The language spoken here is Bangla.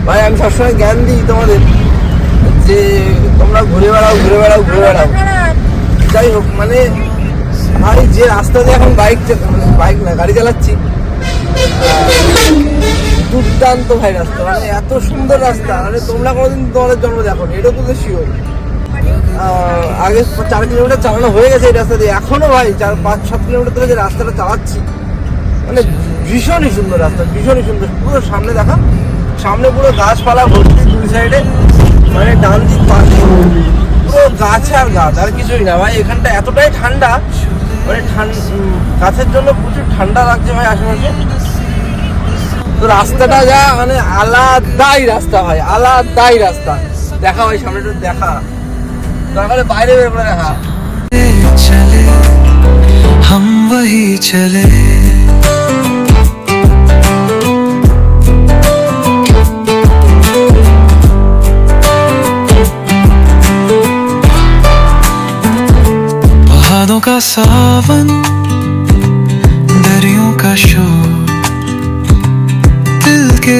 ভাই আমি সবসময় জ্ঞান দিই তোমাদের যে তোমরা ঘুরে বেড়াও ঘুরে বেড়াও ঘুরে বেড়াও, যাই হোক মানে ভাই যে রাস্তা দিয়ে এখন বাইক না গাড়ি চালাচ্ছি, দুর্দান্ত ভাই রাস্তা, মানে এত সুন্দর রাস্তা, মানে তোমরা কোনোদিন তোমাদের জন্ম দেখো এটা তো শিওর। আগে 4 কিলোমিটার চালানো হয়ে গেছে এই রাস্তা দিয়ে, এখনো ভাই 4-5-7 কিলোমিটার ধরে যে রাস্তাটা চালাচ্ছি, মানে ভীষণই সুন্দর রাস্তা, ভীষণই সুন্দর। পুরো সামনে দেখা, সামনে পুরো গাছপালা ভর্তি দুই সাইডে, মানে ডান দিক পাশে পুরো গাছ আর গাছ, আর কিছুই না ভাই। এখানটা এতটাই ঠান্ডা, মানে গাছের জন্য প্রচুর ঠান্ডা লাগছে ভাই আশেপাশে। তো রাস্তাটা যা মানে আলাদাই রাস্তা ভাই, আলাদাই রাস্তা। দেখা ভাই সামনে একটু দেখা, তারপরে বাইরে বের করে দেখা। चले हम वही चले पहाड़ों का सावन, दरियों का शोर, दिल के